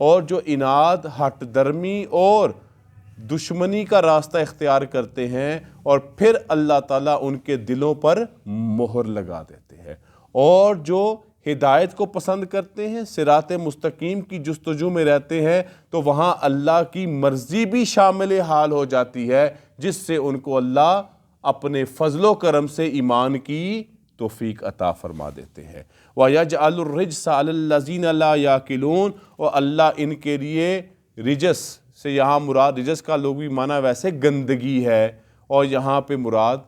اور جو اناد، ہٹ درمی اور دشمنی کا راستہ اختیار کرتے ہیں، اور پھر اللہ تعالیٰ ان کے دلوں پر مہر لگا دیتے ہیں، اور جو ہدایت کو پسند کرتے ہیں، صراط مستقیم کی جستجو میں رہتے ہیں، تو وہاں اللہ کی مرضی بھی شامل حال ہو جاتی ہے، جس سے ان کو اللہ اپنے فضل و کرم سے ایمان کی توفیق عطا فرما دیتے ہیں۔ وَيَجْعَلُ الرِّجْسَ عَلَى الَّذِينَ لَا يَعْقِلُونَ، اور اللہ ان کے لیے رجس سے یہاں مراد، رجس کا لغوی معنی ویسے گندگی ہے، اور یہاں پہ مراد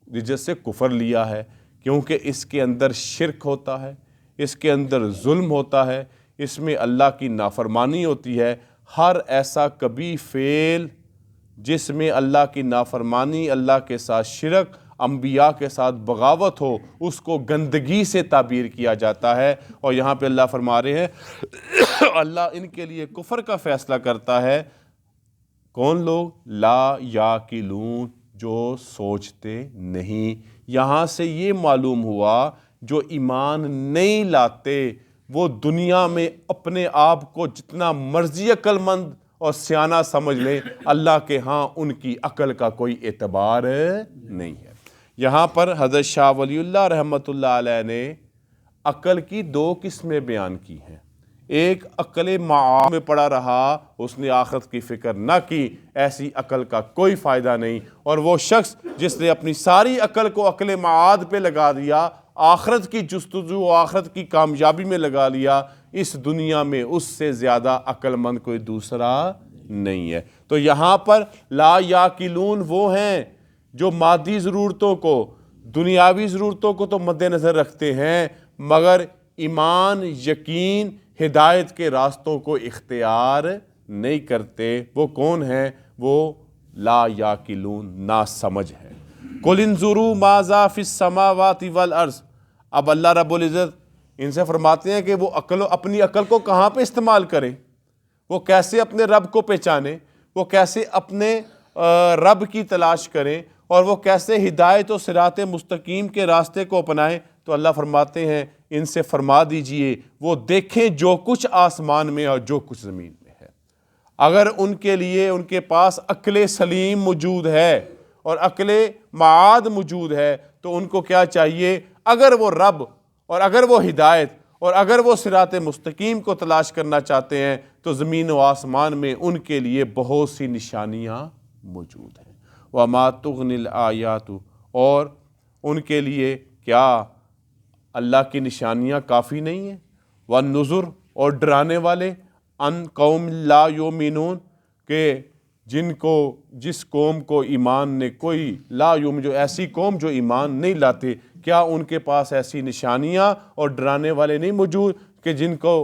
رجس سے کفر لیا ہے، کیونکہ اس کے اندر شرک ہوتا ہے، اس کے اندر ظلم ہوتا ہے، اس میں اللہ کی نافرمانی ہوتی ہے۔ ہر ایسا کبھی فعل جس میں اللہ کی نافرمانی، اللہ کے ساتھ شرک، انبیاء کے ساتھ بغاوت ہو، اس کو گندگی سے تعبیر کیا جاتا ہے۔ اور یہاں پہ اللہ فرما رہے ہیں اللہ ان کے لیے کفر کا فیصلہ کرتا ہے۔ کون لوگ؟ لا یاقلون، جو سوچتے نہیں۔ یہاں سے یہ معلوم ہوا جو ایمان نہیں لاتے وہ دنیا میں اپنے آپ کو جتنا مرضی عقل مند اور سیانہ سمجھ لیں، اللہ کے ہاں ان کی عقل کا کوئی اعتبار نہیں ہے۔ یہاں پر حضرت شاہ ولی اللہ رحمۃ اللہ علیہ نے عقل کی دو قسمیں بیان کی ہیں۔ ایک عقل معاد میں پڑا رہا، اس نے آخرت کی فکر نہ کی، ایسی عقل کا کوئی فائدہ نہیں۔ اور وہ شخص جس نے اپنی ساری عقل کو عقل معاد پہ لگا دیا، آخرت کی جستجو و آخرت کی کامیابی میں لگا لیا، اس دنیا میں اس سے زیادہ عقل مند کوئی دوسرا نہیں ہے۔ تو یہاں پر لا یاقلون وہ ہیں جو مادی ضرورتوں کو، دنیاوی ضرورتوں کو تو مد نظر رکھتے ہیں، مگر ایمان، یقین، ہدایت کے راستوں کو اختیار نہیں کرتے۔ وہ کون ہیں؟ وہ لا یاقلون، نا سمجھ ہے۔ قُلِ انظُرُوا ماذا فِی السَّمَاوَاتِ وَالْأَرْضِ، اب اللہ رب العزت ان سے فرماتے ہیں کہ وہ اپنی عقل کو کہاں پہ استعمال کریں، وہ کیسے اپنے رب کو پہچانیں، وہ کیسے اپنے رب کی تلاش کریں، اور وہ کیسے ہدایت و صراط مستقیم کے راستے کو اپنائیں۔ تو اللہ فرماتے ہیں ان سے فرما دیجئے وہ دیکھیں جو کچھ آسمان میں اور جو کچھ زمین میں ہے۔ اگر ان کے لیے، ان کے پاس عقل سلیم موجود ہے اور عقل معاد موجود ہے، تو ان کو کیا چاہیے؟ اگر وہ رب اور اگر وہ ہدایت اور اگر وہ صراط مستقیم کو تلاش کرنا چاہتے ہیں، تو زمین و آسمان میں ان کے لیے بہت سی نشانیاں موجود ہیں۔ وَمَا تُغْنِ الْآيَاتُ، اور ان کے لیے کیا اللہ کی نشانیاں کافی نہیں ہیں؟ وَالنُّذُرُ، اور ڈرانے والے، ان قوم لا یؤمنون، کہ جس قوم کو ایمان نے کوئی، لا یوم، جو ایسی قوم جو ایمان نہیں لاتے، کیا ان کے پاس ایسی نشانیاں اور ڈرانے والے نہیں موجود کہ جن کو،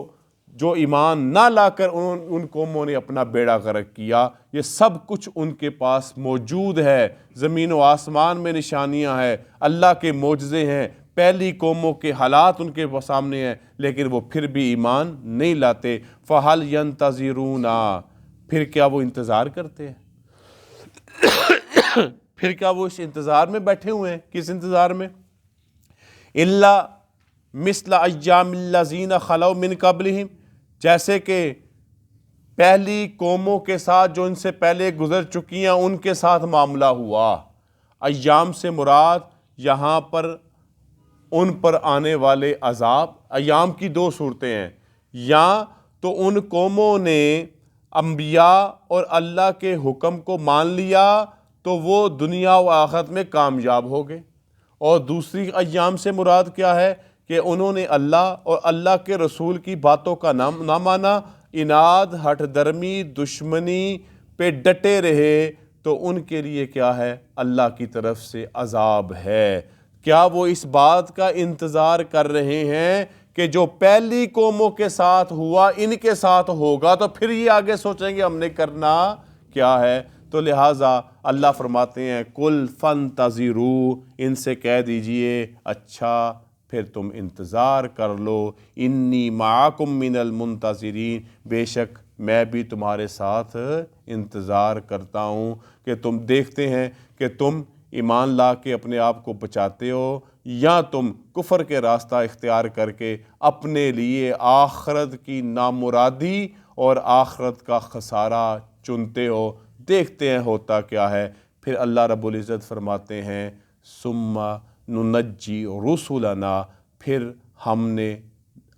جو ایمان نہ لا کر ان قوموں نے اپنا بیڑا غرق کیا؟ یہ سب کچھ ان کے پاس موجود ہے، زمین و آسمان میں نشانیاں ہیں، اللہ کے معجزے ہیں، پہلی قوموں کے حالات ان کے سامنے ہیں، لیکن وہ پھر بھی ایمان نہیں لاتے۔ فَهَلْ يَنْتَظِرُونَ، پھر کیا وہ انتظار کرتے ہیں؟ پھر کیا وہ اس انتظار میں بیٹھے ہوئے ہیں؟ کس انتظار میں؟ إِلَّا مِثْلَ أَيَّامِ الَّذِينَ خَلَوْا مِن قَبْلِهِمْ، جیسے کہ پہلی قوموں کے ساتھ جو ان سے پہلے گزر چکی ہیں ان کے ساتھ معاملہ ہوا۔ ایام سے مراد یہاں پر ان پر آنے والے عذاب۔ ایام کی دو صورتیں ہیں، یا تو ان قوموں نے انبیاء اور اللہ کے حکم کو مان لیا تو وہ دنیا و آخرت میں کامیاب ہو گئے، اور دوسری ایام سے مراد کیا ہے کہ انہوں نے اللہ اور اللہ کے رسول کی باتوں کا نہ مانا، اناد، ہٹ درمی، دشمنی پہ ڈٹے رہے، تو ان کے لیے کیا ہے؟ اللہ کی طرف سے عذاب ہے۔ کیا وہ اس بات کا انتظار کر رہے ہیں کہ جو پہلی قوموں کے ساتھ ہوا ان کے ساتھ ہوگا، تو پھر یہ آگے سوچیں گے ہم نے کرنا کیا ہے؟ تو لہٰذا اللہ فرماتے ہیں قُلْ فَانْتَظِرُوا، ان سے کہہ دیجئے اچھا پھر تم انتظار کر لو، انی معکم من المنتظرین، بے شک میں بھی تمہارے ساتھ انتظار کرتا ہوں کہ تم دیکھتے ہیں کہ تم ایمان لا کے اپنے آپ کو بچاتے ہو، یا تم کفر کے راستہ اختیار کر کے اپنے لیے آخرت کی نامرادی اور آخرت کا خسارہ چنتے ہو، دیکھتے ہیں ہوتا کیا ہے۔ پھر اللہ رب العزت فرماتے ہیں ثم ننجی رسلنا، پھر ہم نے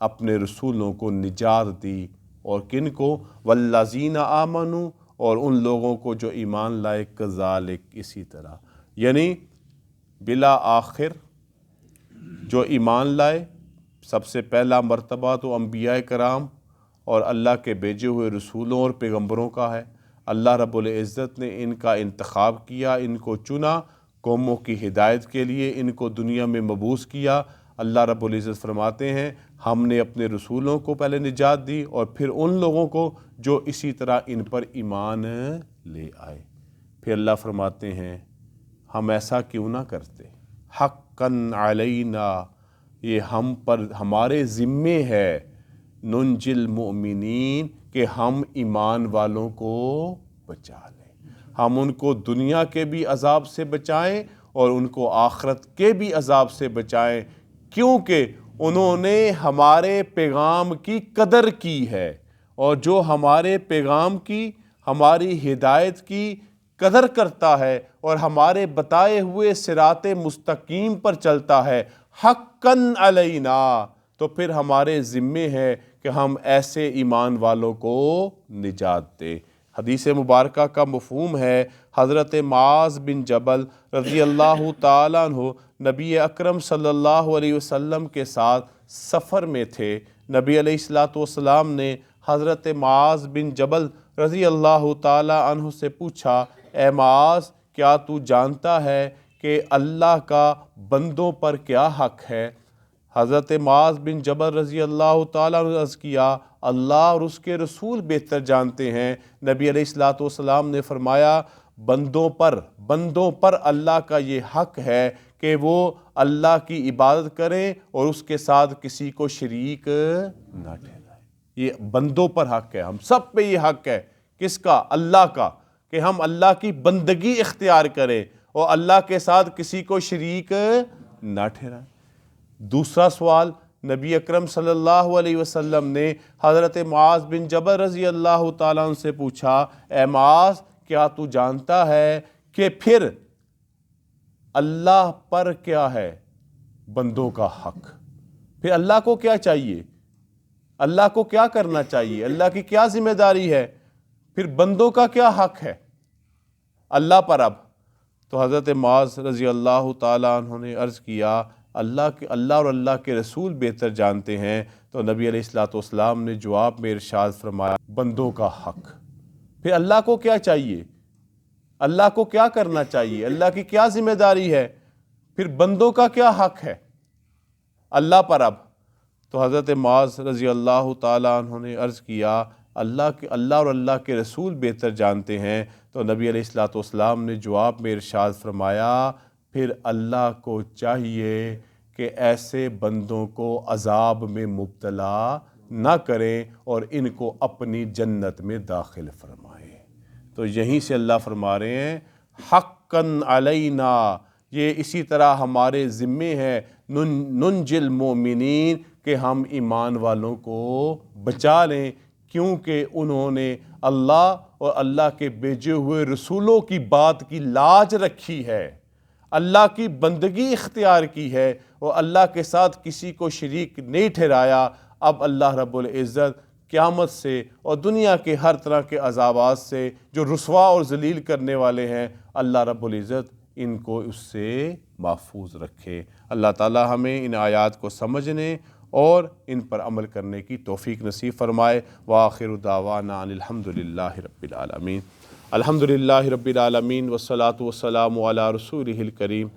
اپنے رسولوں کو نجات دی، اور کن کو؟ والذین آمنوا، اور ان لوگوں کو جو ایمان لائے، کذالک، اسی طرح، یعنی بلا آخر جو ایمان لائے، سب سے پہلا مرتبہ تو انبیاء کرام اور اللہ کے بھیجے ہوئے رسولوں اور پیغمبروں کا ہے۔ اللہ رب العزت نے ان کا انتخاب کیا، ان کو چنا قوموں کی ہدایت کے لیے، ان کو دنیا میں مبعوث کیا۔ اللہ رب العزت فرماتے ہیں ہم نے اپنے رسولوں کو پہلے نجات دی، اور پھر ان لوگوں کو جو اسی طرح ان پر ایمان لے آئے۔ پھر اللہ فرماتے ہیں ہم ایسا کیوں نہ کرتے، حقاً علینا، یہ ہم پر، ہمارے ذمے ہے، ننجی المؤمنین، کہ ہم ایمان والوں کو بچا لیں، ہم ان کو دنیا کے بھی عذاب سے بچائیں اور ان کو آخرت کے بھی عذاب سے بچائیں، کیونکہ انہوں نے ہمارے پیغام کی قدر کی ہے، اور جو ہمارے پیغام کی، ہماری ہدایت کی قدر کرتا ہے اور ہمارے بتائے ہوئے صراط مستقیم پر چلتا ہے، حقاً علینا، تو پھر ہمارے ذمے ہے کہ ہم ایسے ایمان والوں کو نجات دیں۔ حدیث مبارکہ کا مفہوم ہے، حضرت معاذ بن جبل رضی اللہ تعالیٰ عنہ نبی اکرم صلی اللہ علیہ وسلم کے ساتھ سفر میں تھے۔ نبی علیہ السلام نے حضرت معاذ بن جبل رضی اللہ تعالیٰ عنہ سے پوچھا، اے معاذ، کیا تو جانتا ہے کہ اللہ کا بندوں پر کیا حق ہے؟ حضرت معاذ بن جبل رضی اللہ تعالیٰ عنہ نے عرض کیا، اللہ اور اس کے رسول بہتر جانتے ہیں۔ نبی علیہ السلام نے فرمایا، بندوں پر اللہ کا یہ حق ہے کہ وہ اللہ کی عبادت کریں اور اس کے ساتھ کسی کو شریک نہ ٹھہرائیں۔ یہ بندوں پر حق ہے، ہم سب پہ یہ حق ہے، کس کا؟ اللہ کا، کہ ہم اللہ کی بندگی اختیار کریں اور اللہ کے ساتھ کسی کو شریک نہ ٹھہرائیں۔ دوسرا سوال نبی اکرم صلی اللہ علیہ وسلم نے حضرت معاذ بن جبل رضی اللہ تعالیٰ عنہ سے پوچھا، اے معاذ، کیا تو جانتا ہے کہ پھر اللہ پر کیا ہے بندوں کا حق؟ پھر اللہ کو کیا چاہیے، اللہ کو کیا کرنا چاہیے، اللہ کی کیا ذمہ داری ہے، پھر بندوں کا کیا حق ہے اللہ پر؟ اب تو حضرت معاذ رضی اللہ تعالیٰ عنہ نے عرض کیا، اللہ اور اللہ کے رسول بہتر جانتے ہیں۔ تو نبی علیہ السلام نے جواب میں ارشاد فرمایا، بندوں کا حق۔ پھر اللہ کو کیا چاہیے، اللہ کو کیا کرنا چاہیے، اللہ کی کیا ذمہ داری ہے، پھر بندوں کا کیا حق ہے اللہ پر؟ اب تو حضرت معاذ رضی اللہ تعالیٰ عنہ نے عرض کیا، اللہ اور اللہ کے رسول بہتر جانتے ہیں۔ تو نبی علیہ السلام نے جواب میں ارشاد فرمایا، پھر اللہ کو چاہیے کہ ایسے بندوں کو عذاب میں مبتلا نہ کریں اور ان کو اپنی جنت میں داخل فرمائیں۔ تو یہیں سے اللہ فرما رہے ہیں حقاً علینا، یہ اسی طرح ہمارے ذمے ہے، ننجی المؤمنین، کہ ہم ایمان والوں کو بچا لیں، کیونکہ انہوں نے اللہ اور اللہ کے بھیجے ہوئے رسولوں کی بات کی لاج رکھی ہے، اللہ کی بندگی اختیار کی ہے اور اللہ کے ساتھ کسی کو شریک نہیں ٹھہرایا۔ اب اللہ رب العزت قیامت سے اور دنیا کے ہر طرح کے عذابات سے جو رسوا اور ذلیل کرنے والے ہیں، اللہ رب العزت ان کو اس سے محفوظ رکھے۔ اللہ تعالی ہمیں ان آیات کو سمجھنے اور ان پر عمل کرنے کی توفیق نصیب فرمائے۔ وآخر دعوانا ان الحمدللہ رب العالمین۔ الحمدللہ رب العالمین والصلاة والسلام علی رسولہ الکریم۔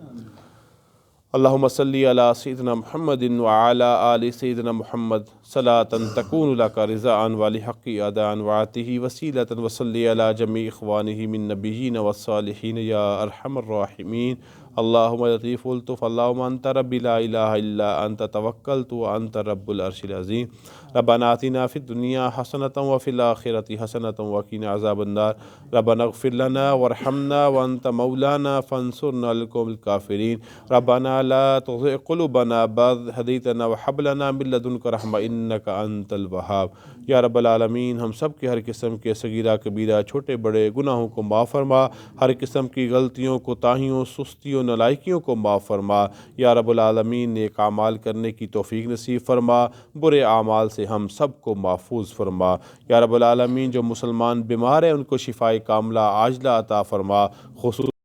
اللہم صلی علی سیدنا محمد وعلی آل سیدنا محمد صلاة تکون لک رضاء ولحق اداء وعاتہ وسیلة وصلی علی جمیع اخوانہ من نبیین والصالحین یا ارحم الراحمین۔ اللہم لطیف الطف، اللہم انت رب لا الہ الا انت توکلت وانت رب العرش العظیم۔ ربنا آتنا فی الدنیا حسنۃ وفی الآخرۃ حسنۃ وقنا عذاب النار۔ ربنا اغفر لنا وارحمنا وانت مولانا فانصرنا علی القوم الکافرین۔ ربنا لا تزغ قلوبنا بعد إذ هديتنا وهب لنا من لدنك رحمة إنك أنت الوهاب۔ یا رب العالمین ہم سب کے ہر قسم کے صغیرہ کبیرہ چھوٹے بڑے گناہوں کو معاف فرما، ہر قسم کی غلطیوں کوتاہیوں سستیوں نالائکیوں کو معاف فرما یا رب العالمین، نیک اعمال کرنے کی توفیق نصیب فرما، برے اعمال سے ہم سب کو محفوظ فرما یا رب العالمین۔ جو مسلمان بیمار ہیں ان کو شفائے کاملہ عاجلہ عطا فرما، خصوص